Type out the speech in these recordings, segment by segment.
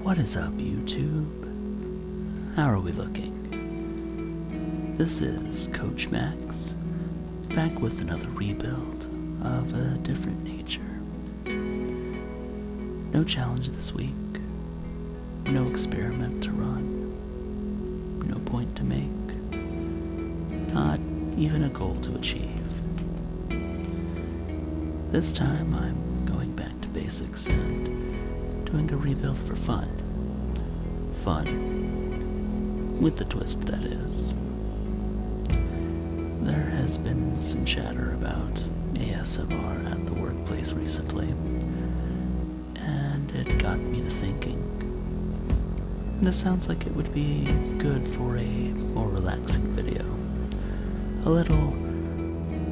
What is up, YouTube? How are we looking? This is Coach Max, back with another rebuild of a different nature. No challenge this week, no experiment to run, no point to make, not even a goal to achieve. This time I'm going back to basics and doing a rebuild for fun. Fun, with the twist that is. There has been some chatter about ASMR at the workplace recently, and it got me to thinking. This sounds like it would be good for a more relaxing video. A little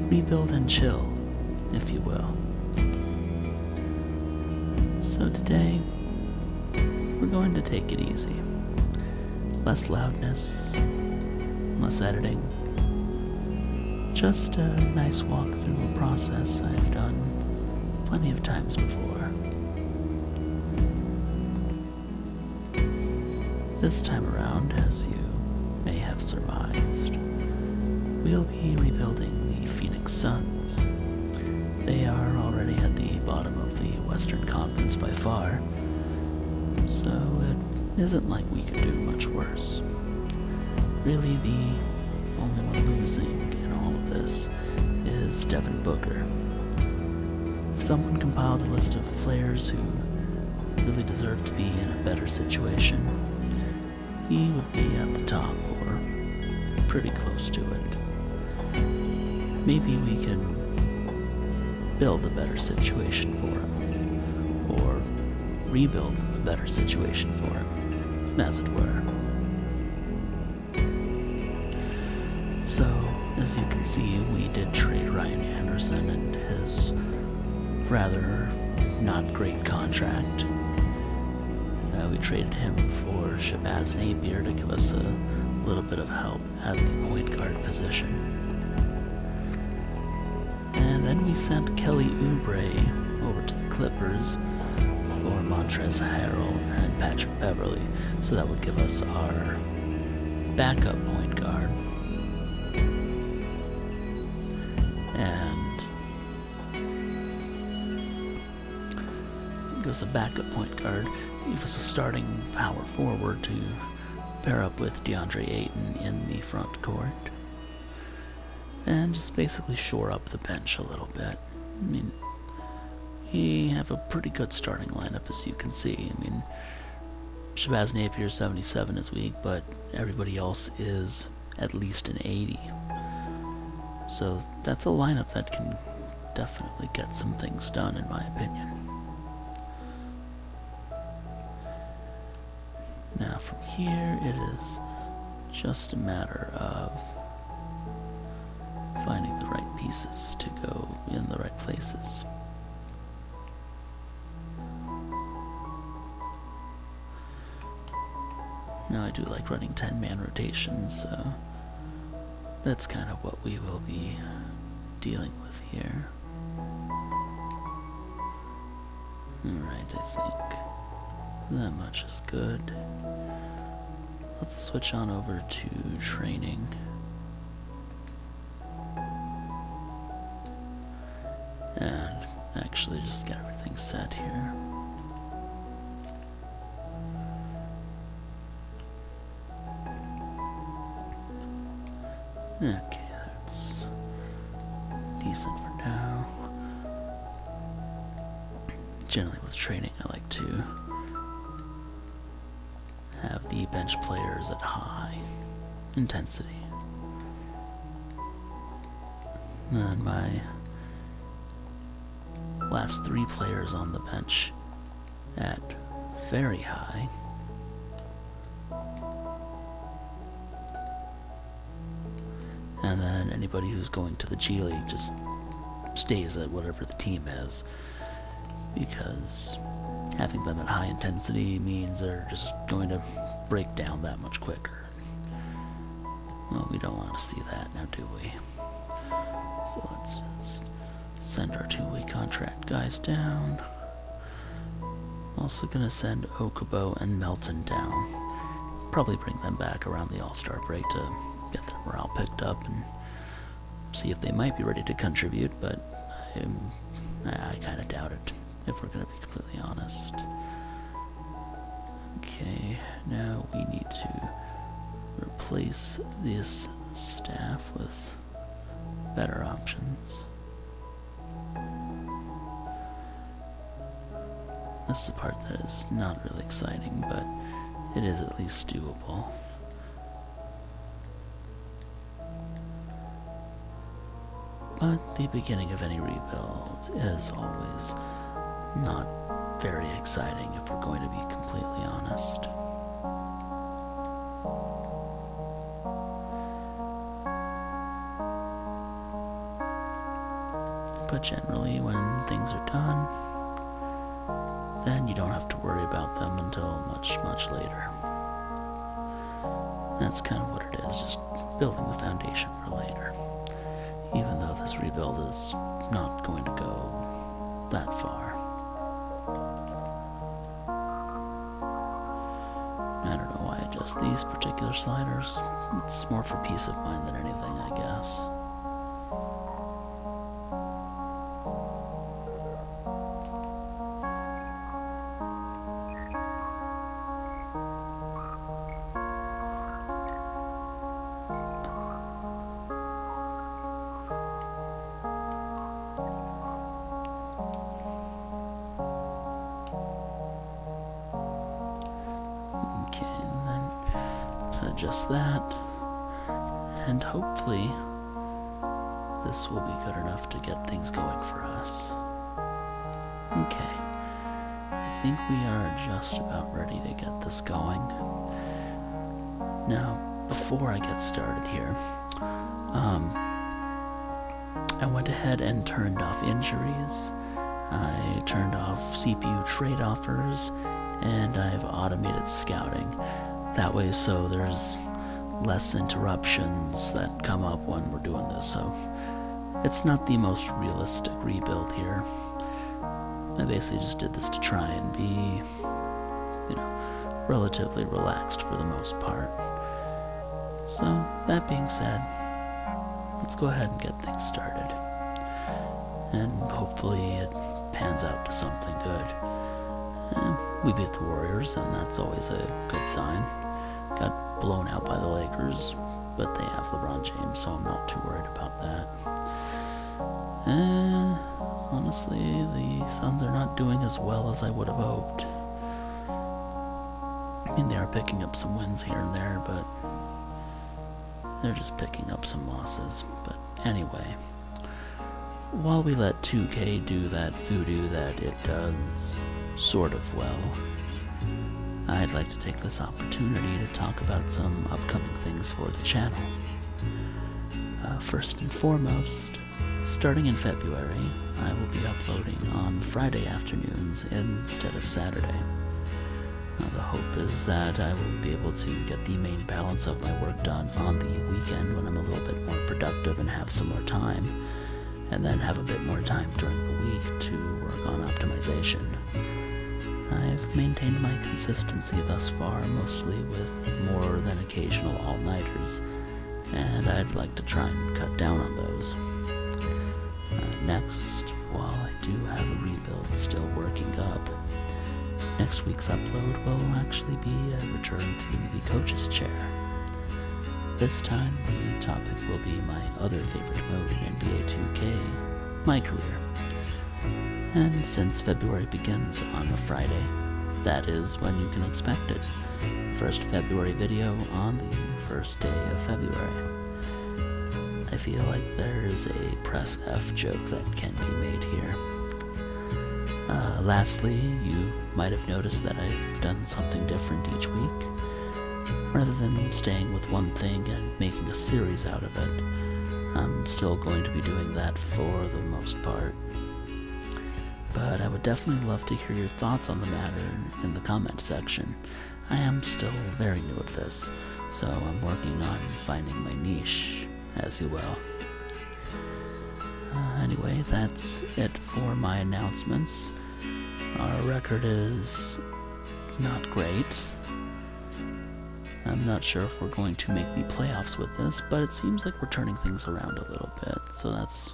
rebuild and chill, if you will. So today, we're going to take it easy. Less loudness, less editing. Just a nice walk through a process I've done plenty of times before. This time around, as you may have surmised, we'll be rebuilding the Phoenix Suns. They are already at the bottom of the Western Conference by far, so it isn't like we could do much worse. Really, the only one losing in all of this is Devin Booker. If someone compiled a list of players who really deserve to be in a better situation, he would be at the top, or pretty close to it. Maybe we can build a better situation for him, or rebuild a better situation for him, as it were. So, as you can see, we did trade Ryan Anderson and his rather not great contract. We traded him for Shabazz Napier to give us a little bit of help at the point guard position. And then we sent Kelly Oubre over to the Clippers for Montrezl Harrell and Patrick Beverley, so that would give us our backup point guard. And give us a backup point guard, give us a starting power forward to pair up with DeAndre Ayton in the front court. And just basically shore up the bench a little bit. I mean, we have a pretty good starting lineup, as you can see. I mean, Shabazz Napier 77 is weak, but everybody else is at least an 80. So that's a lineup that can definitely get some things done, in my opinion. Now from here, it is just a matter of finding the right pieces to go in the right places. Now I do like running 10-man rotations, so that's kind of what we will be dealing with here. Alright, I think that much is good. Let's switch on over to training. And actually just get everything set here. Okay, that's decent for now. Generally with training, I like to have the bench players at high intensity. And my last 3 players on the bench at very high. And then anybody who's going to the G League just stays at whatever the team is, because having them at high intensity means they're just going to break down that much quicker. Well, we don't want to see that now, do we? So let's send our 2-week contract guys down. Also gonna send Okubo and Melton down. Probably bring them back around the All-Star break to get their morale picked up and see if they might be ready to contribute, but I kind of doubt it, if we're gonna be completely honest. Okay, now we need to replace this staff with better options. This is the part that is not really exciting, but it is at least doable. But the beginning of any rebuild is always not very exciting, if we're going to be completely honest. But generally, when things are done, then you don't have to worry about them until much, much later. That's kind of what it is, just building the foundation for later. Even though this rebuild is not going to go that far. I don't know why I adjust these particular sliders. It's more for peace of mind than anything, I guess. Adjust that, and hopefully this will be good enough to get things going for us. Okay, I think we are just about ready to get this going. Now, before I get started here, I went ahead and turned off injuries, I turned off CPU trade offers, and I've automated scouting. That way, so there's less interruptions that come up when we're doing this, so it's not the most realistic rebuild here. I basically just did this to try and be, relatively relaxed for the most part. So, that being said, let's go ahead and get things started. And hopefully it pans out to something good. We beat the Warriors, and that's always a good sign. Got blown out by the Lakers, but they have LeBron James, so I'm not too worried about that. Honestly, the Suns are not doing as well as I would have hoped. I mean, they are picking up some wins here and there, but they're just picking up some losses. But anyway, while we let 2K do that voodoo that it does sort of well, I'd like to take this opportunity to talk about some upcoming things for the channel. First and foremost, starting in February, I will be uploading on Friday afternoons instead of Saturday. The hope is that I will be able to get the main balance of my work done on the weekend when I'm a little bit more productive and have some more time, and then have a bit more time during the week to work on optimization. I've maintained my consistency thus far, mostly with more than occasional all-nighters, and I'd like to try and cut down on those. Next, while I do have a rebuild still working up, next week's upload will actually be a return to the coach's chair. This time, the topic will be my other favorite mode in NBA 2K, MyCareer. And since February begins on a Friday, that is when you can expect it. First February video on the first day of February. I feel like there's a press F joke that can be made here. Lastly, you might have noticed that I've done something different each week. Rather than staying with one thing and making a series out of it, I'm still going to be doing that for the most part. But I would definitely love to hear your thoughts on the matter in the comment section. I am still very new at this, so I'm working on finding my niche, as you will. Anyway, that's it for my announcements. Our record is not great. I'm not sure if we're going to make the playoffs with this, but it seems like we're turning things around a little bit, so that's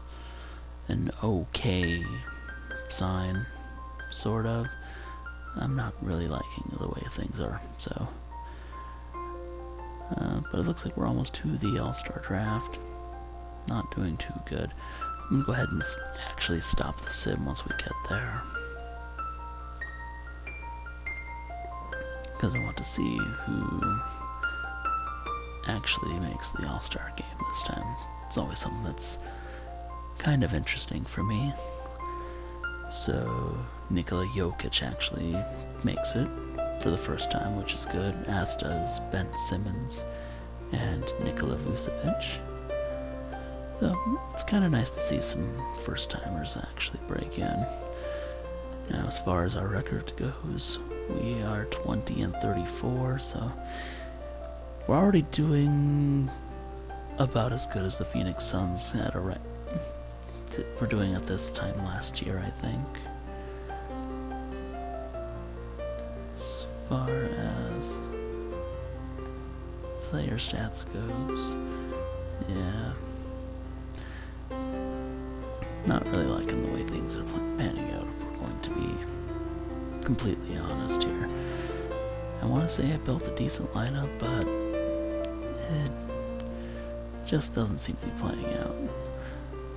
an okay sign, sort of. I'm not really liking the way things are, so. But it looks like we're almost to the All-Star draft. Not doing too good. I'm gonna go ahead and actually stop the sim once we get there, because I want to see who actually makes the All-Star game this time. It's always something that's kind of interesting for me. So Nikola Jokic actually makes it for the first time, which is good, as does Ben Simmons and Nikola Vucevic. So it's kind of nice to see some first-timers actually break in. Now, as far as our record goes, we are 20-34, so we're already doing about as good as the Phoenix Suns had were doing at this time last year, I think. As far as player stats goes, yeah. Not really liking the way things are panning out, if we're going to be completely honest here. I want to say I built a decent lineup, but it just doesn't seem to be playing out.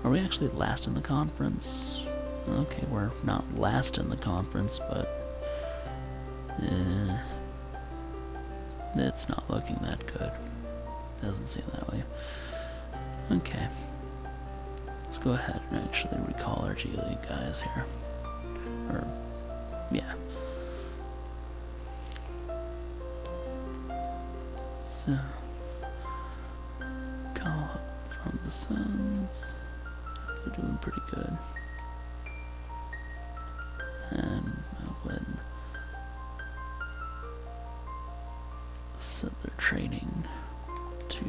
Are we actually last in the conference? Okay, we're not last in the conference, but it's not looking that good. Doesn't seem that way. Okay. Let's go ahead and actually recall our G League guys here. Or, yeah. So, call up from the Suns. We're doing pretty good. And I'll go ahead and set their trading to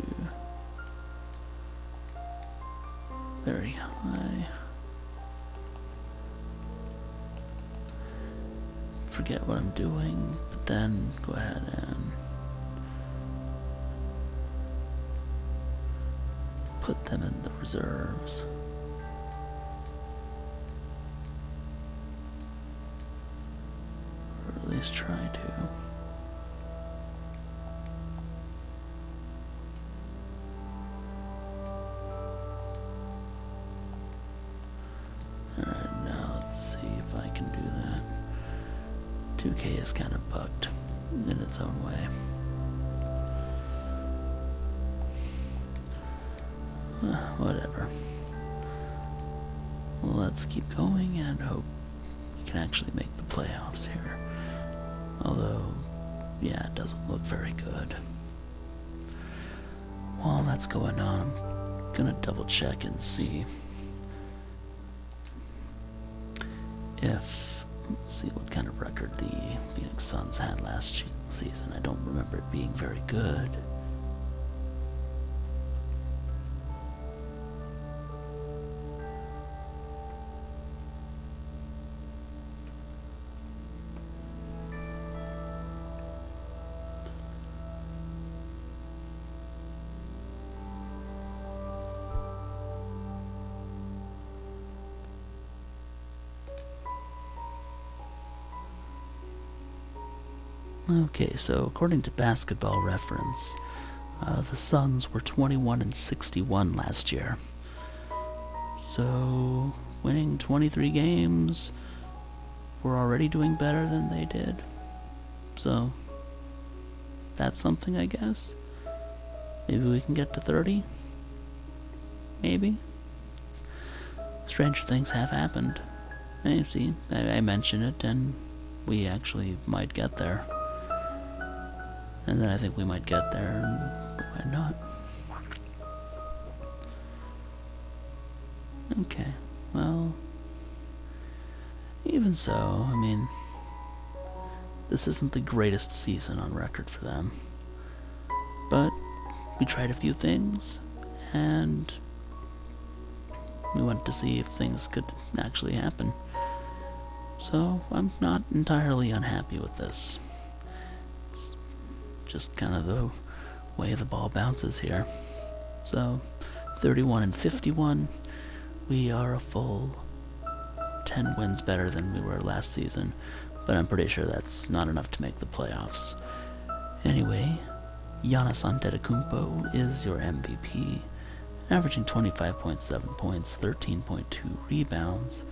very high. Forget what I'm doing, but then go ahead and put them in the reserves. Or at least try to. Alright, now let's see if I can do that. 2K is kind of bugged in its own way. Whatever. Well, let's keep going and hope we can actually make the playoffs here. Although, yeah, it doesn't look very good. While that's going on, I'm gonna double check and see see what kind of record the Phoenix Suns had last season. I don't remember it being very good. Okay, so according to Basketball Reference, the Suns were 21-61 last year. So, winning 23 games, we're already doing better than they did. So, that's something, I guess. Maybe we can get to 30? Maybe? Stranger things have happened. And you see, I mention it, and we actually might get there. And then I think we might get there, and we might not. Okay, well, even so, I mean, this isn't the greatest season on record for them. But we tried a few things, and we wanted to see if things could actually happen. So I'm not entirely unhappy with this. It's just kind of the way the ball bounces here. So 31 and 51, we are a full 10 wins better than we were last season, but I'm pretty sure that's not enough to make the playoffs. Anyway, Giannis Antetokounmpo is your MVP, averaging 25.7 points, 13.2 rebounds,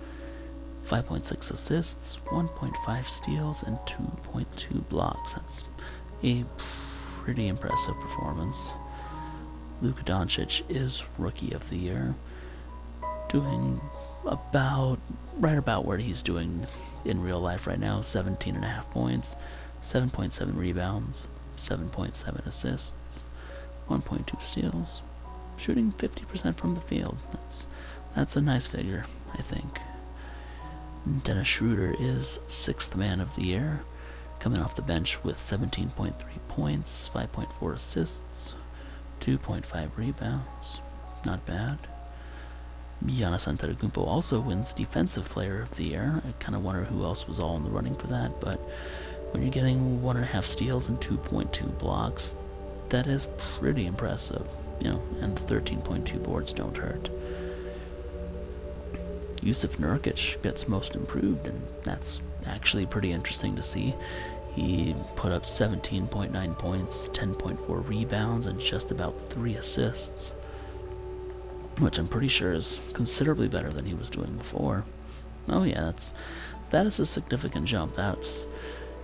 5.6 assists, 1.5 steals, and 2.2 blocks. That's a pretty impressive performance. Luka Doncic is Rookie of the Year, doing right about where he's doing in real life right now, 17.5 points, 7.7 rebounds, 7.7 assists, 1.2 steals, shooting 50% from the field. That's a nice figure, I think. Dennis Schroeder is 6th Man of the Year, coming off the bench with 17.3 points, 5.4 assists, 2.5 rebounds. Not bad. Giannis Antetokounmpo also wins Defensive Player of the Year. I kind of wonder who else was all in the running for that, but when you're getting 1.5 steals and 2.2 blocks, that is pretty impressive. And the 13.2 boards don't hurt. Jusuf Nurkic gets Most Improved, and that's actually pretty interesting to see. He put up 17.9 points, 10.4 rebounds, and just about 3 assists, which I'm pretty sure is considerably better than he was doing before. Oh yeah, that is a significant jump.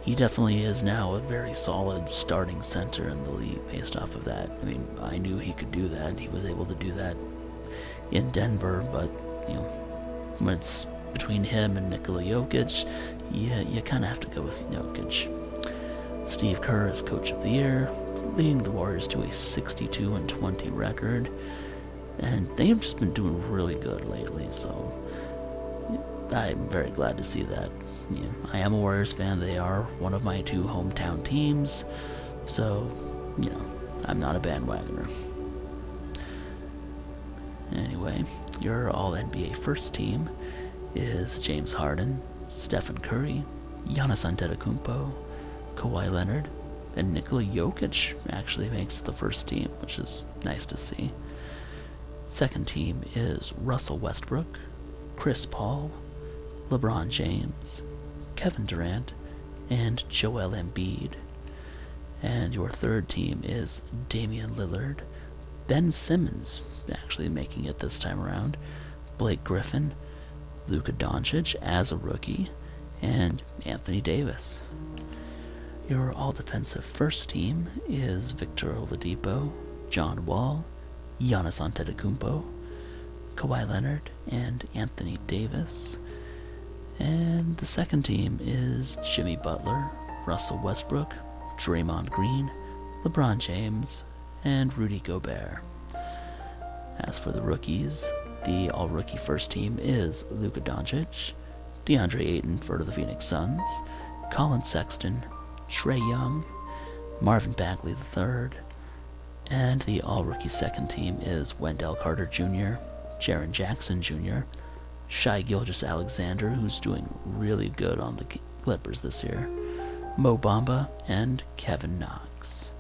He definitely is now a very solid starting center in the league based off of that. I mean, I knew he could do that. He was able to do that in Denver, but when it's between him and Nikola Jokic, you kind of have to go with Jokic. Steve Kerr is Coach of the Year, leading the Warriors to a 62-20 record, and they've just been doing really good lately, so I'm very glad to see that. I am a Warriors fan. They are one of my 2 hometown teams, so I'm not a bandwagoner. Anyway, your All-NBA first team is James Harden, Stephen Curry, Giannis Antetokounmpo, Kawhi Leonard, and Nikola Jokic actually makes the first team, which is nice to see. Second team is Russell Westbrook, Chris Paul, LeBron James, Kevin Durant, and Joel Embiid. And your third team is Damian Lillard, Ben Simmons, actually making it this time around, Blake Griffin, Luka Doncic as a rookie, and Anthony Davis. Your all-defensive first team is Victor Oladipo, John Wall, Giannis Antetokounmpo, Kawhi Leonard, and Anthony Davis. And the second team is Jimmy Butler, Russell Westbrook, Draymond Green, LeBron James, and Rudy Gobert. As for the rookies, the all-rookie first team is Luka Doncic, DeAndre Ayton for the Phoenix Suns, Colin Sexton, Trae Young, Marvin Bagley III, and the all-rookie second team is Wendell Carter Jr., Jaren Jackson Jr., Shai Gilgeous-Alexander, who's doing really good on the Clippers this year, Mo Bamba, and Kevin Knox.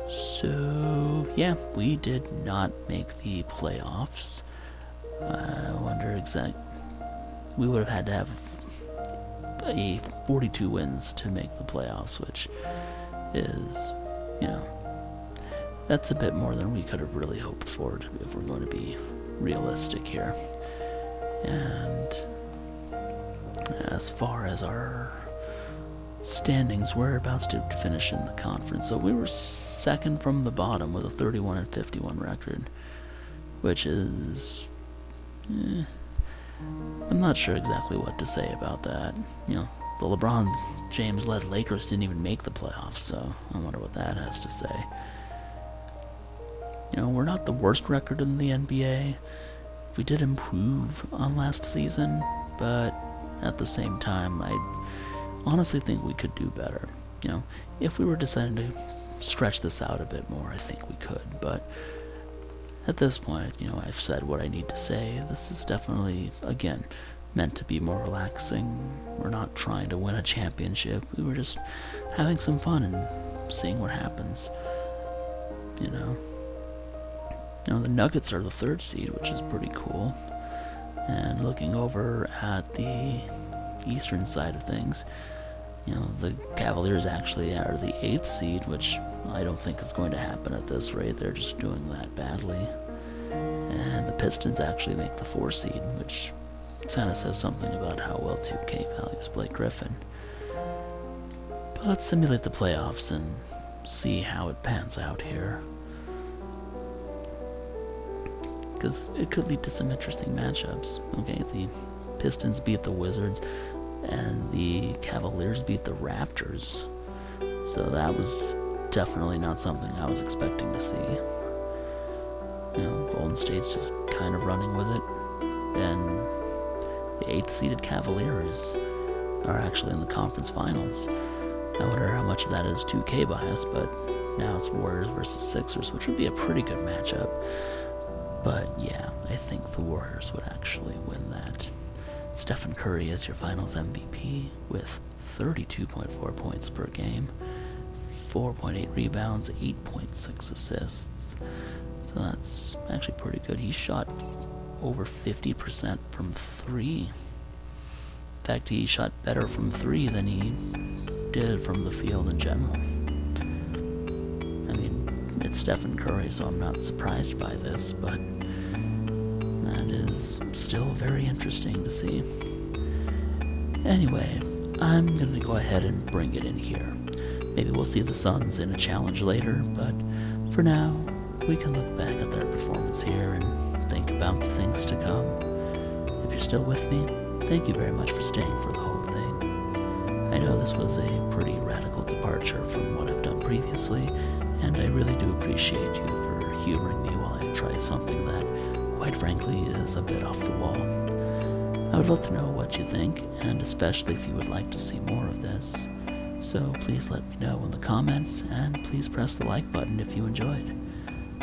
So, yeah, we did not make the playoffs. I wonder we would have had to have a 42 wins to make the playoffs, which is, that's a bit more than we could have really hoped for if we're going to be realistic here. And as far as our standings, we're about to finish in the conference. So we were second from the bottom with a 31-51 record, which is, I'm not sure exactly what to say about that. The LeBron James-led Lakers didn't even make the playoffs, so I wonder what that has to say. We're not the worst record in the NBA. We did improve on last season, but at the same time, I honestly think we could do better. If we were deciding to stretch this out a bit more, I think we could, but at this point, I've said what I need to say. This is definitely, again, meant to be more relaxing. We're not trying to win a championship. We were just having some fun and seeing what happens. You know, the Nuggets are the 3rd seed, which is pretty cool. And looking over at the eastern side of things, the Cavaliers actually are the 8th seed, which I don't think is going to happen at this rate. They're just doing that badly. And the Pistons actually make the 4th seed, which kind of says something about how well 2K values Blake Griffin. But let's simulate the playoffs and see how it pans out here, because it could lead to some interesting matchups. Okay, the Pistons beat the Wizards, and the Cavaliers beat the Raptors. So that was definitely not something I was expecting to see. Golden State's just kind of running with it, and the 8th-seeded Cavaliers are actually in the conference finals. I wonder how much of that is 2K bias, but now it's Warriors versus Sixers, which would be a pretty good matchup. But yeah, I think the Warriors would actually win that. Stephen Curry is your finals MVP with 32.4 points per game, 4.8 rebounds, 8.6 assists. So that's actually pretty good. He shot over 50% from 3. In fact, he shot better from 3 than he did from the field in general. I mean, it's Stephen Curry, so I'm not surprised by this, but that is still very interesting to see. Anyway, I'm going to go ahead and bring it in here. Maybe we'll see the Suns in a challenge later, but for now, we can look back at their performance here and think about the things to come. If you're still with me, thank you very much for staying for the whole thing. I know this was a pretty radical departure from what I've done previously, and I really do appreciate you for humoring me while I try something that, quite frankly, is a bit off the wall. I would love to know what you think, and especially if you would like to see more of this. So please let me know in the comments, and please press the like button if you enjoyed.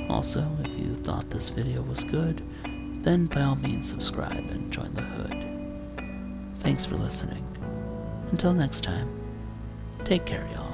Also, if you thought this video was good, then by all means subscribe and join the hood. Thanks for listening. Until next time, take care, y'all.